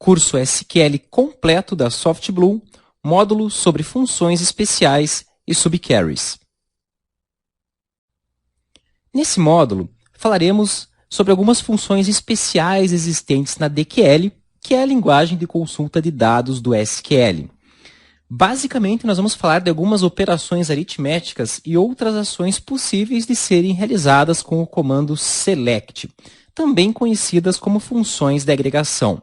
curso SQL completo da SoftBlue, módulo sobre funções especiais e subqueries. Nesse módulo, falaremos sobre algumas funções especiais existentes na DQL, que é a linguagem de consulta de dados do SQL. Basicamente, nós vamos falar de algumas operações aritméticas e outras ações possíveis de serem realizadas com o comando select, também conhecidas como funções de agregação.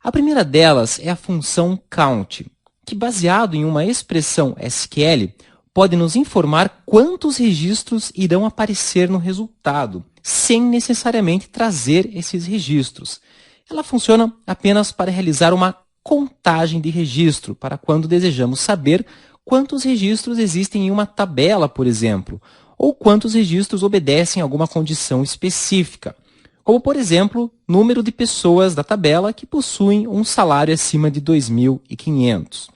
A primeira delas é a função count, que, baseado em uma expressão SQL, pode nos informar quantos registros irão aparecer no resultado, sem necessariamente trazer esses registros. Ela funciona apenas para realizar uma contagem de registro, para quando desejamos saber quantos registros existem em uma tabela, por exemplo, ou quantos registros obedecem a alguma condição específica, como, por exemplo, número de pessoas da tabela que possuem um salário acima de 2.500.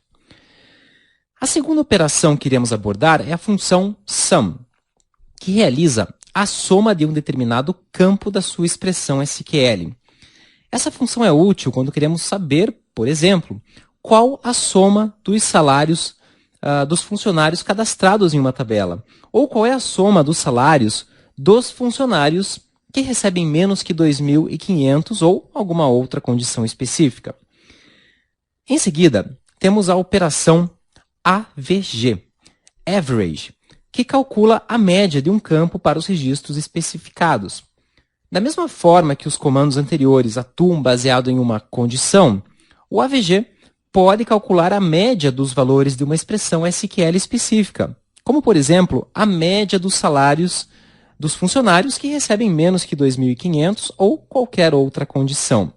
A segunda operação que iremos abordar é a função sum, que realiza a soma de um determinado campo da sua expressão SQL. Essa função é útil quando queremos saber, por exemplo, qual a soma dos salários dos funcionários cadastrados em uma tabela, ou qual é a soma dos salários dos funcionários que recebem menos que 2.500 ou alguma outra condição específica. Em seguida, temos a operação AVG, Average, que calcula a média de um campo para os registros especificados. Da mesma forma que os comandos anteriores atuam baseado em uma condição, o AVG pode calcular a média dos valores de uma expressão SQL específica, como, por exemplo, a média dos salários dos funcionários que recebem menos que 2.500 ou qualquer outra condição.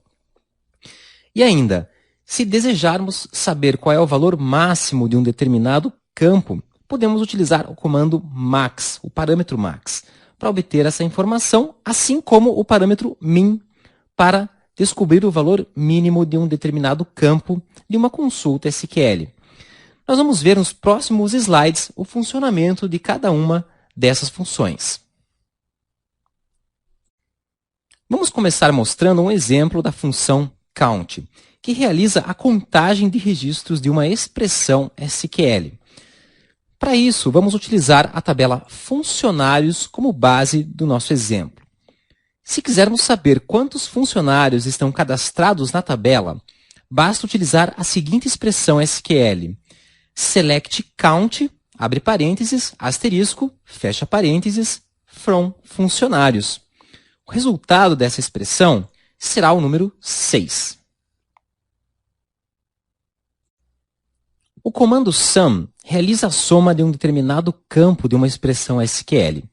E ainda, se desejarmos saber qual é o valor máximo de um determinado campo, podemos utilizar o comando max, o parâmetro max, para obter essa informação, assim como o parâmetro min, para descobrir o valor mínimo de um determinado campo de uma consulta SQL. Nós vamos ver nos próximos slides o funcionamento de cada uma dessas funções. Vamos começar mostrando um exemplo da função count, que realiza a contagem de registros de uma expressão SQL. Para isso, vamos utilizar a tabela funcionários como base do nosso exemplo. Se quisermos saber quantos funcionários estão cadastrados na tabela, basta utilizar a seguinte expressão SQL: select count, abre parênteses, asterisco, fecha parênteses, from funcionários. O resultado dessa expressão será o número 6. O comando sum realiza a soma de um determinado campo de uma expressão SQL.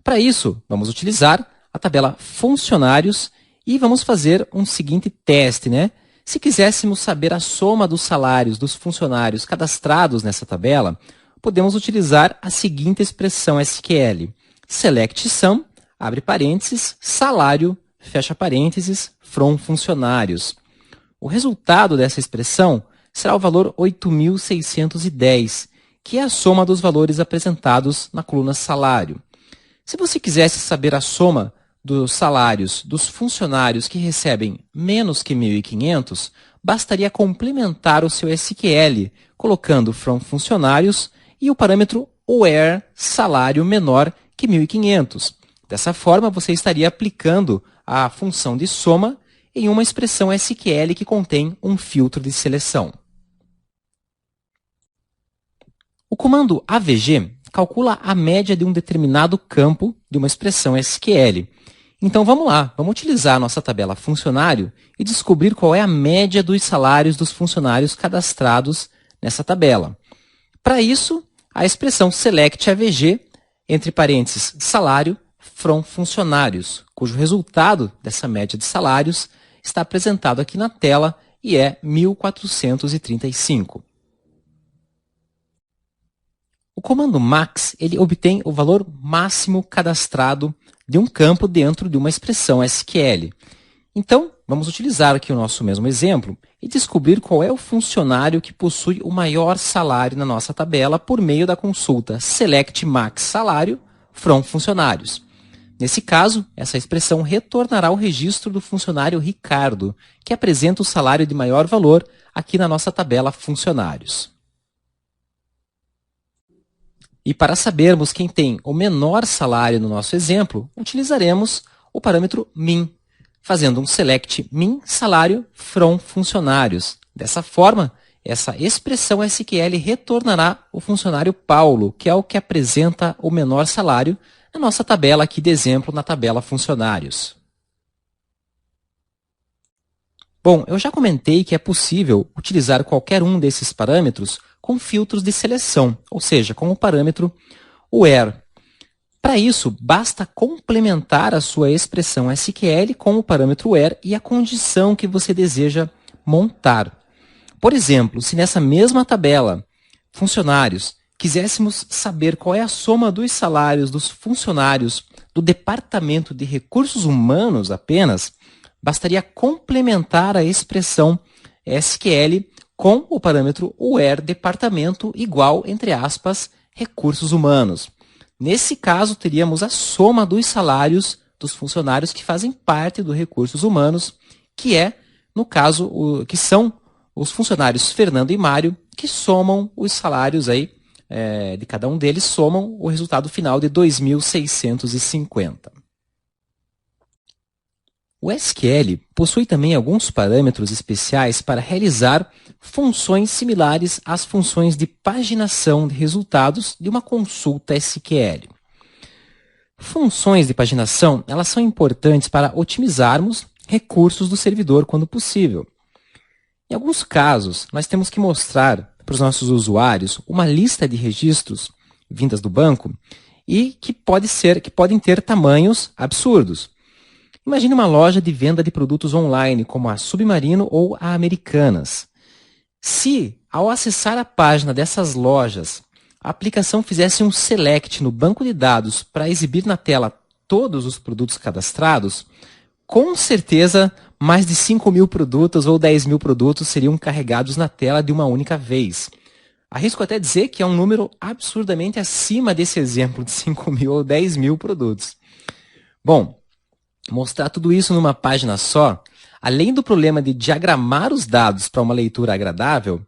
Para isso, vamos utilizar a tabela funcionários e vamos fazer um seguinte teste, né? Se quiséssemos saber a soma dos salários dos funcionários cadastrados nessa tabela, podemos utilizar a seguinte expressão SQL: select sum, abre parênteses, salário, fecha parênteses, from funcionários. O resultado dessa expressão será o valor 8.610, que é a soma dos valores apresentados na coluna salário. Se você quisesse saber a soma dos salários dos funcionários que recebem menos que 1.500, bastaria complementar o seu SQL, colocando from funcionários e o parâmetro where salário menor que 1.500. Dessa forma, você estaria aplicando a função de soma em uma expressão SQL que contém um filtro de seleção. O comando AVG calcula a média de um determinado campo de uma expressão SQL. Então vamos lá, vamos utilizar a nossa tabela funcionário e descobrir qual é a média dos salários dos funcionários cadastrados nessa tabela. Para isso, a expressão select AVG, entre parênteses, salário, from funcionários, cujo resultado dessa média de salários está apresentado aqui na tela e é 1.435. O comando max ele obtém o valor máximo cadastrado de um campo dentro de uma expressão SQL. Então, vamos utilizar aqui o nosso mesmo exemplo e descobrir qual é o funcionário que possui o maior salário na nossa tabela por meio da consulta select max salário from funcionários. Nesse caso, essa expressão retornará o registro do funcionário Ricardo, que apresenta o salário de maior valor aqui na nossa tabela funcionários. E para sabermos quem tem o menor salário no nosso exemplo, utilizaremos o parâmetro min, fazendo um select min salário from funcionários. Dessa forma, essa expressão SQL retornará o funcionário Paulo, que é o que apresenta o menor salário na nossa tabela aqui de exemplo, na tabela funcionários. Bom, eu já comentei que é possível utilizar qualquer um desses parâmetros com filtros de seleção, ou seja, com o parâmetro where. Para isso, basta complementar a sua expressão SQL com o parâmetro where e a condição que você deseja montar. Por exemplo, se nessa mesma tabela, funcionários, quiséssemos saber qual é a soma dos salários dos funcionários do Departamento de Recursos Humanos apenas, bastaria complementar a expressão SQL com o parâmetro where departamento igual, entre aspas, recursos humanos. Nesse caso, teríamos a soma dos salários dos funcionários que fazem parte do recursos humanos, que é, no caso, que são os funcionários Fernando e Mário, que somam os salários aí, de cada um deles, somam o resultado final de 2.650. O SQL possui também alguns parâmetros especiais para realizar funções similares às funções de paginação de resultados de uma consulta SQL. Funções de paginação, elas são importantes para otimizarmos recursos do servidor quando possível. Em alguns casos, nós temos que mostrar para os nossos usuários uma lista de registros vindas do banco e que podem ter tamanhos absurdos. Imagine uma loja de venda de produtos online, como a Submarino ou a Americanas. Se, ao acessar a página dessas lojas, a aplicação fizesse um select no banco de dados para exibir na tela todos os produtos cadastrados, com certeza mais de 5.000 produtos ou 10.000 produtos seriam carregados na tela de uma única vez. Arrisco até dizer que é um número absurdamente acima desse exemplo de 5.000 ou 10.000 produtos. Bom, mostrar tudo isso numa página só, além do problema de diagramar os dados para uma leitura agradável,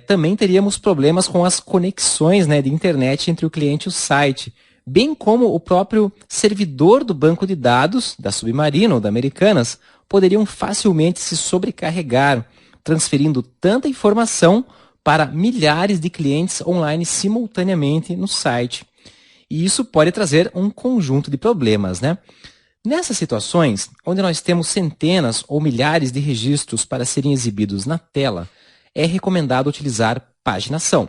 também teríamos problemas com as conexões, de internet entre o cliente e o site, bem como o próprio servidor do banco de dados, da Submarino ou da Americanas, poderiam facilmente se sobrecarregar, transferindo tanta informação para milhares de clientes online simultaneamente no site. E isso pode trazer um conjunto de problemas, Nessas situações, onde nós temos centenas ou milhares de registros para serem exibidos na tela, é recomendado utilizar paginação.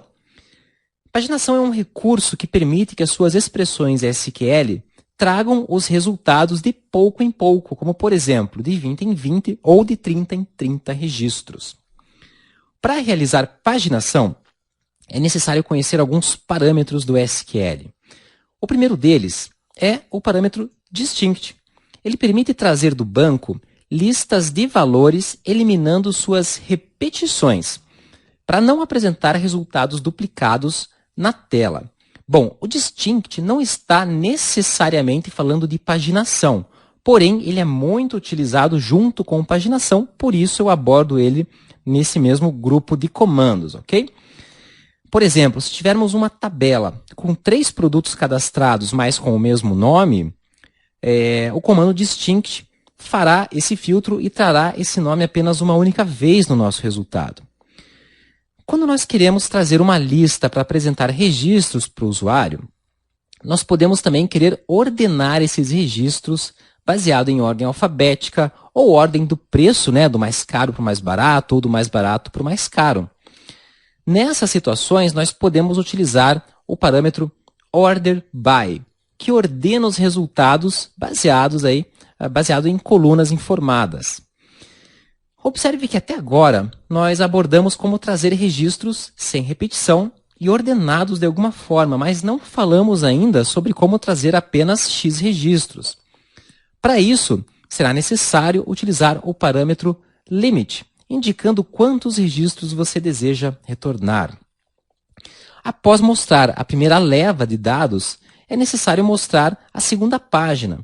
Paginação é um recurso que permite que as suas expressões SQL tragam os resultados de pouco em pouco, como por exemplo, de 20 em 20 ou de 30 em 30 registros. Para realizar paginação, é necessário conhecer alguns parâmetros do SQL. O primeiro deles é o parâmetro distinct. Ele permite trazer do banco listas de valores eliminando suas repetições, para não apresentar resultados duplicados na tela. Bom, o distinct não está necessariamente falando de paginação, porém ele é muito utilizado junto com paginação, por isso eu abordo ele nesse mesmo grupo de comandos, ok? Por exemplo, se tivermos uma tabela com 3 produtos cadastrados, mas com o mesmo nome, o comando distinct fará esse filtro e trará esse nome apenas uma única vez no nosso resultado. Quando nós queremos trazer uma lista para apresentar registros para o usuário, nós podemos também querer ordenar esses registros baseado em ordem alfabética ou ordem do preço, do mais caro para o mais barato ou do mais barato para o mais caro. Nessas situações, nós podemos utilizar o parâmetro order by, que ordena os resultados baseado em colunas informadas. Observe que até agora nós abordamos como trazer registros sem repetição e ordenados de alguma forma, mas não falamos ainda sobre como trazer apenas X registros. Para isso, será necessário utilizar o parâmetro limit, indicando quantos registros você deseja retornar. Após mostrar a primeira leva de dados, é necessário mostrar a segunda página.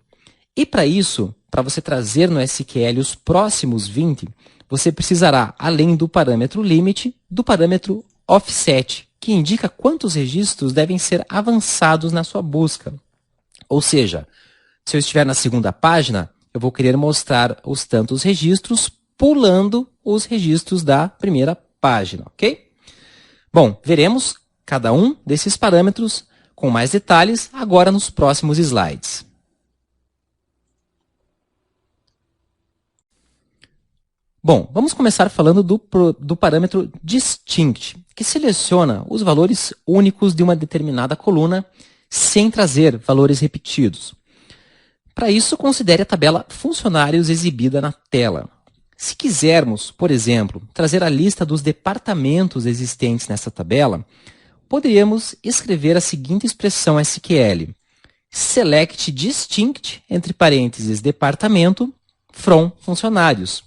E para isso, para você trazer no SQL os próximos 20, você precisará, além do parâmetro limit, do parâmetro offset, que indica quantos registros devem ser avançados na sua busca. Ou seja, se eu estiver na segunda página, eu vou querer mostrar os tantos registros pulando os registros da primeira página, ok? Bom, veremos cada um desses parâmetros com mais detalhes agora nos próximos slides. Bom, vamos começar falando do parâmetro distinct, que seleciona os valores únicos de uma determinada coluna sem trazer valores repetidos. Para isso, considere a tabela funcionários exibida na tela. Se quisermos, por exemplo, trazer a lista dos departamentos existentes nessa tabela, poderíamos escrever a seguinte expressão SQL: select distinct, entre parênteses, departamento, from funcionários.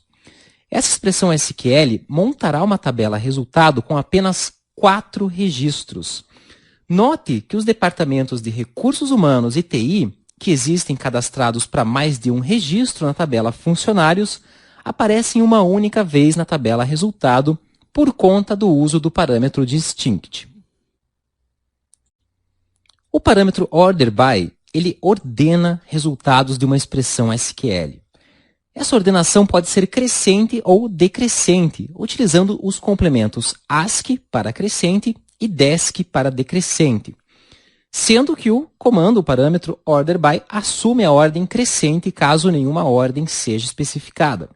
Essa expressão SQL montará uma tabela resultado com apenas 4 registros. Note que os departamentos de recursos humanos e TI, que existem cadastrados para mais de um registro na tabela funcionários, aparecem uma única vez na tabela resultado por conta do uso do parâmetro distinct. O parâmetro orderBy, ele ordena resultados de uma expressão SQL. Essa ordenação pode ser crescente ou decrescente, utilizando os complementos ASCII para crescente e DESC para decrescente, sendo que o comando, o parâmetro orderBy, assume a ordem crescente caso nenhuma ordem seja especificada.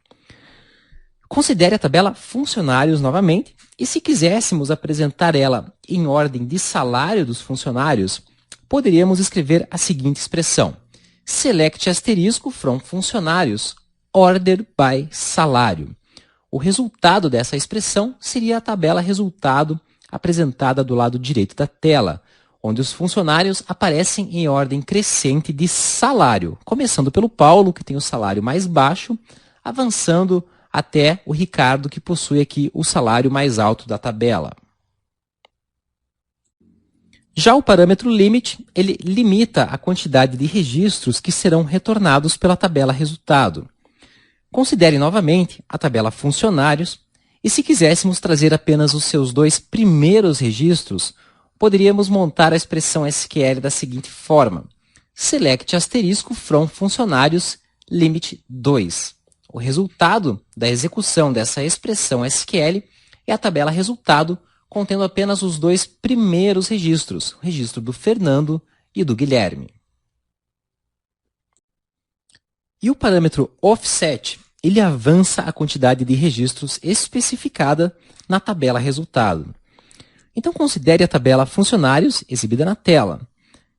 Considere a tabela funcionários novamente, e se quiséssemos apresentar ela em ordem de salário dos funcionários, poderíamos escrever a seguinte expressão: select asterisco from funcionários, order by salário. O resultado dessa expressão seria a tabela resultado apresentada do lado direito da tela, onde os funcionários aparecem em ordem crescente de salário, começando pelo Paulo, que tem o salário mais baixo, avançando até o Ricardo, que possui aqui o salário mais alto da tabela. Já o parâmetro limit, ele limita a quantidade de registros que serão retornados pela tabela resultado. Considere novamente a tabela funcionários, e se quiséssemos trazer apenas os seus 2 primeiros registros, poderíamos montar a expressão SQL da seguinte forma: select asterisco from funcionários limit 2. O resultado da execução dessa expressão SQL é a tabela resultado contendo apenas os 2 primeiros registros, o registro do Fernando e do Guilherme. E o parâmetro offset, ele avança a quantidade de registros especificada na tabela resultado. Então considere a tabela funcionários exibida na tela.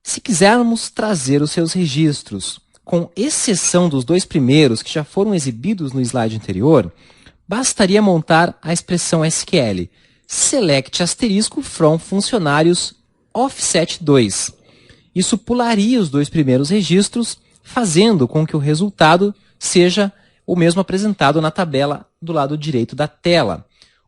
Se quisermos trazer os seus registros, com exceção dos 2 primeiros que já foram exibidos no slide anterior, bastaria montar a expressão SQL select asterisco from funcionários offset 2. Isso pularia os 2 primeiros registros, fazendo com que o resultado seja o mesmo apresentado na tabela do lado direito da tela.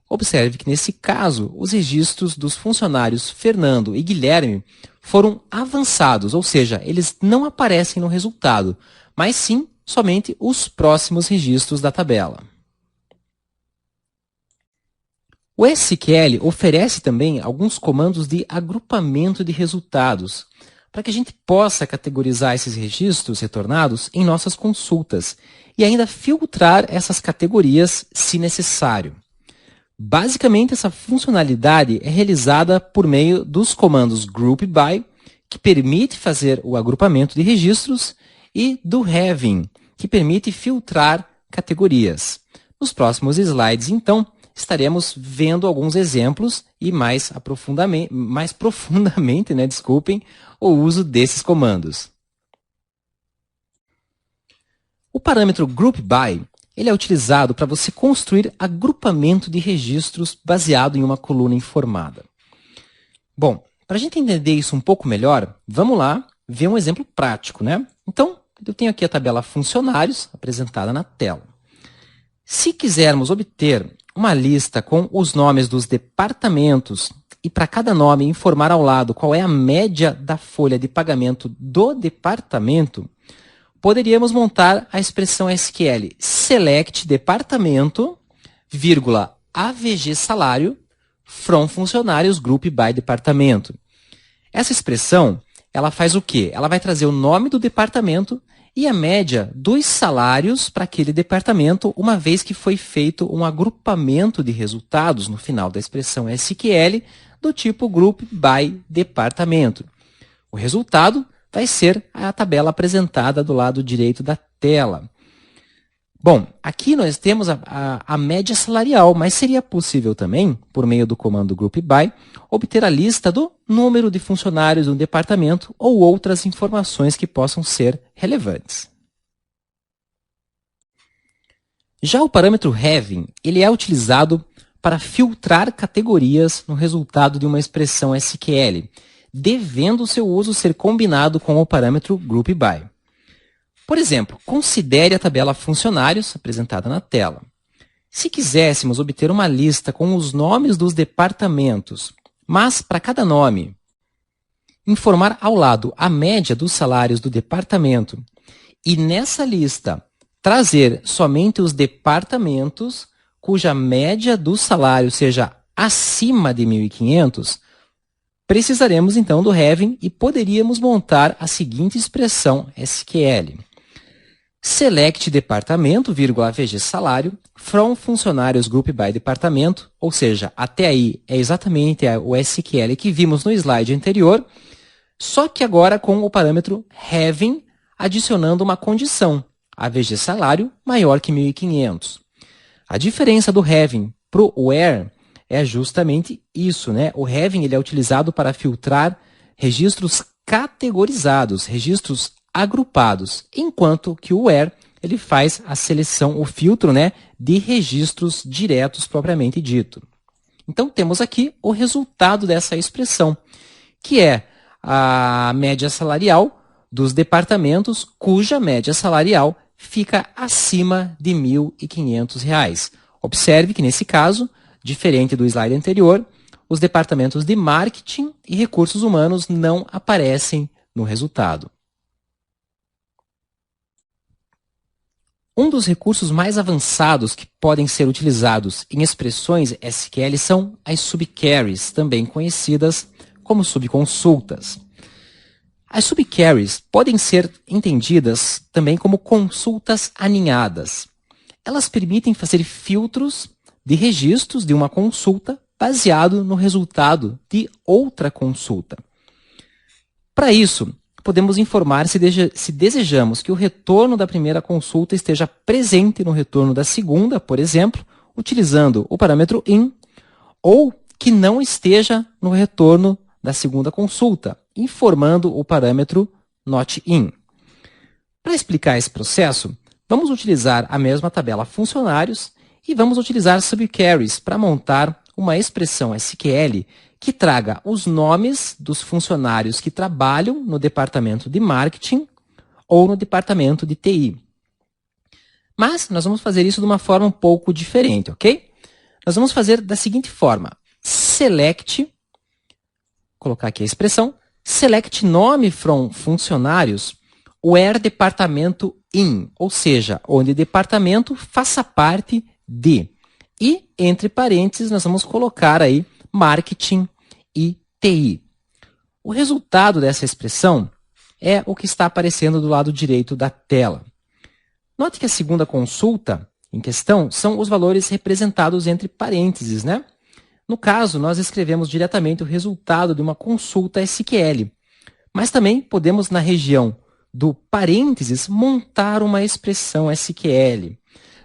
Observe que, nesse caso, os registros dos funcionários Fernando e Guilherme foram avançados, ou seja, eles não aparecem no resultado, mas sim somente os próximos registros da tabela. O SQL oferece também alguns comandos de agrupamento de resultados, para que a gente possa categorizar esses registros retornados em nossas consultas e ainda filtrar essas categorias se necessário. Basicamente, essa funcionalidade é realizada por meio dos comandos groupBy, que permite fazer o agrupamento de registros, e do having, que permite filtrar categorias. Nos próximos slides, então, estaremos vendo alguns exemplos e mais profundamente, o uso desses comandos. O parâmetro groupBy, ele é utilizado para você construir agrupamento de registros baseado em uma coluna informada. Bom, para a gente entender isso um pouco melhor, vamos lá ver um exemplo prático, né? Então, eu tenho aqui a tabela funcionários apresentada na tela. Se quisermos obter uma lista com os nomes dos departamentos e para cada nome informar ao lado qual é a média da folha de pagamento do departamento, poderíamos montar a expressão SQL select departamento, vírgula, AVG salário, from funcionários group by departamento. Essa expressão, ela faz o quê? Ela vai trazer o nome do departamento e a média dos salários para aquele departamento, uma vez que foi feito um agrupamento de resultados no final da expressão SQL do tipo group by departamento. O resultado vai ser a tabela apresentada do lado direito da tela. Bom, aqui nós temos a média salarial, mas seria possível também, por meio do comando group by, obter a lista do número de funcionários do departamento ou outras informações que possam ser relevantes. Já o parâmetro having, ele é utilizado para filtrar categorias no resultado de uma expressão SQL, devendo seu uso ser combinado com o parâmetro group by. Por exemplo, considere a tabela funcionários apresentada na tela. Se quiséssemos obter uma lista com os nomes dos departamentos, mas para cada nome, informar ao lado a média dos salários do departamento e nessa lista trazer somente os departamentos cuja média do salário seja acima de 1.500, precisaremos então do having e poderíamos montar a seguinte expressão SQL. Select departamento, AVG salário, from funcionários group by departamento, ou seja, até aí é exatamente o SQL que vimos no slide anterior, só que agora com o parâmetro having adicionando uma condição, AVG salário maior que 1.500. A diferença do having para o where é justamente isso, né? O having ele é utilizado para filtrar registros categorizados, registros agrupados, enquanto que o where ele faz a seleção, o filtro, né, de registros diretos propriamente dito. Então temos aqui o resultado dessa expressão, que é a média salarial dos departamentos cuja média salarial fica acima de R$ 1.500. Observe que nesse caso, diferente do slide anterior, os departamentos de marketing e recursos humanos não aparecem no resultado. Um dos recursos mais avançados que podem ser utilizados em expressões SQL são as subqueries, também conhecidas como subconsultas. As subqueries podem ser entendidas também como consultas aninhadas. Elas permitem fazer filtros de registros de uma consulta baseado no resultado de outra consulta. Para isso, podemos informar se desejamos que o retorno da primeira consulta esteja presente no retorno da segunda, por exemplo, utilizando o parâmetro in, ou que não esteja no retorno da segunda consulta, informando o parâmetro not in. Para explicar esse processo, vamos utilizar a mesma tabela funcionários e vamos utilizar subqueries para montar uma expressão SQL que traga os nomes dos funcionários que trabalham no departamento de marketing ou no departamento de TI. Mas nós vamos fazer isso de uma forma um pouco diferente, ok? Nós vamos fazer da seguinte forma. Select, colocar aqui a expressão, select nome from funcionários where departamento in, ou seja, onde departamento faça parte de. E, entre parênteses, nós vamos colocar aí marketing e TI. O resultado dessa expressão é o que está aparecendo do lado direito da tela. Note que a segunda consulta em questão são os valores representados entre parênteses, né? No caso, nós escrevemos diretamente o resultado de uma consulta SQL, mas também podemos, na região do parênteses, montar uma expressão SQL.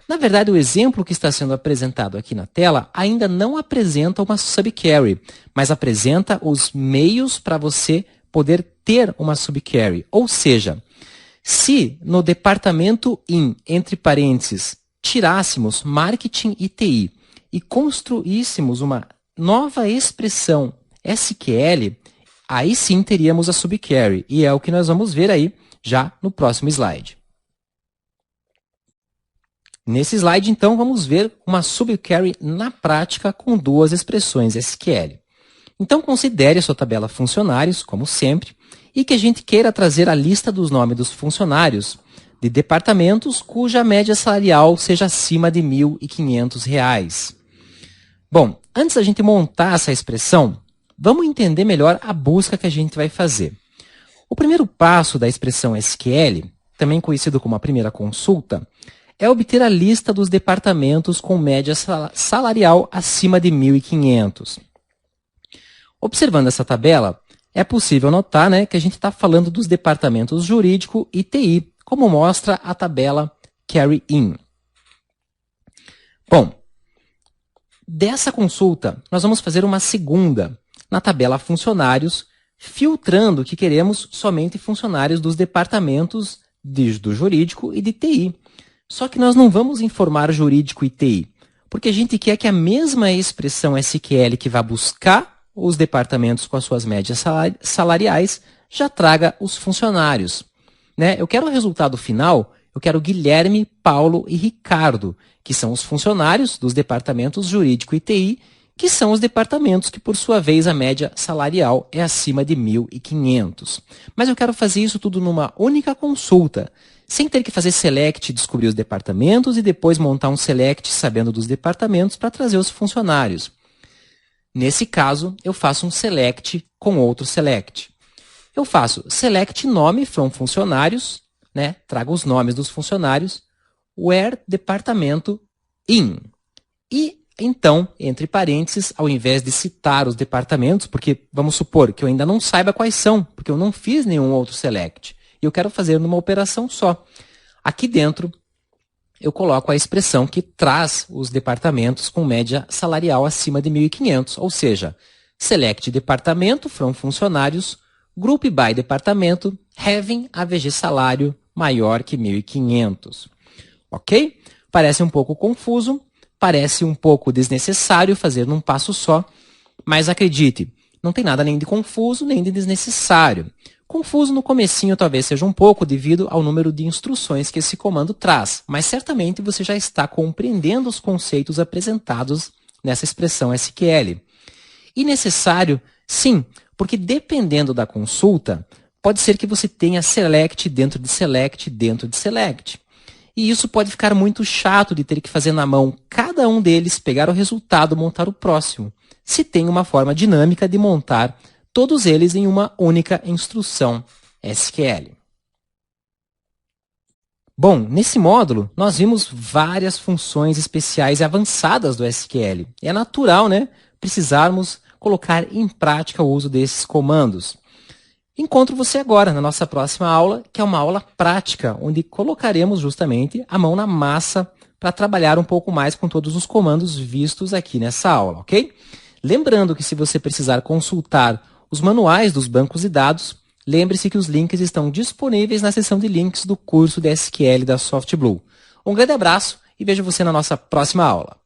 Na verdade, o exemplo que está sendo apresentado aqui na tela ainda não apresenta uma subquery, mas apresenta os meios para você poder ter uma subquery. Ou seja, se no departamento in, entre parênteses, tirássemos marketing e TI e construíssemos uma nova expressão SQL, aí sim teríamos a subquery, e é o que nós vamos ver aí já no próximo slide. Nesse slide, então, vamos ver uma subquery na prática com duas expressões SQL. Então considere a sua tabela funcionários, como sempre, e que a gente queira trazer a lista dos nomes dos funcionários de departamentos cuja média salarial seja acima de R$ 1.500. Bom, antes da gente montar essa expressão, vamos entender melhor a busca que a gente vai fazer. O primeiro passo da expressão SQL, também conhecido como a primeira consulta, é obter a lista dos departamentos com média salarial acima de 1.500. Observando essa tabela, é possível notar, que a gente está falando dos departamentos jurídico e TI, como mostra a tabela Carry In. Bom, dessa consulta, nós vamos fazer uma segunda na tabela funcionários, filtrando que queremos somente funcionários dos departamentos do jurídico e de TI. Só que nós não vamos informar jurídico e TI, porque a gente quer que a mesma expressão SQL que vai buscar os departamentos com as suas médias salariais já traga os funcionários. Eu quero o resultado final, eu quero Guilherme, Paulo e Ricardo, que são os funcionários dos departamentos jurídico e TI, que são os departamentos que, por sua vez, a média salarial é acima de 1.500. Mas eu quero fazer isso tudo numa única consulta, sem ter que fazer select e descobrir os departamentos e depois montar um select sabendo dos departamentos para trazer os funcionários. Nesse caso, eu faço um select com outro select. Eu faço select nome from funcionários, trago os nomes dos funcionários, where departamento in. E então, entre parênteses, ao invés de citar os departamentos, porque vamos supor que eu ainda não saiba quais são, porque eu não fiz nenhum outro select, e eu quero fazer numa operação só. Aqui dentro, eu coloco a expressão que traz os departamentos com média salarial acima de 1.500, ou seja, select departamento from funcionários, group by departamento, having AVG salário maior que 1.500. Ok? Parece um pouco confuso, parece um pouco desnecessário fazer num passo só, mas acredite, não tem nada nem de confuso nem de desnecessário. Confuso no comecinho talvez seja um pouco devido ao número de instruções que esse comando traz, mas certamente você já está compreendendo os conceitos apresentados nessa expressão SQL. E necessário, sim, porque dependendo da consulta, pode ser que você tenha select dentro de select dentro de select. E isso pode ficar muito chato de ter que fazer na mão cada um deles, pegar o resultado, montar o próximo. Se tem uma forma dinâmica de montar todos eles em uma única instrução SQL. Bom, nesse módulo, nós vimos várias funções especiais e avançadas do SQL. É natural, precisarmos colocar em prática o uso desses comandos. Encontro você agora na nossa próxima aula, que é uma aula prática, onde colocaremos justamente a mão na massa para trabalhar um pouco mais com todos os comandos vistos aqui nessa aula, ok? Lembrando que se você precisar consultar os manuais dos bancos de dados, lembre-se que os links estão disponíveis na seção de links do curso de SQL da SoftBlue. Um grande abraço e vejo você na nossa próxima aula.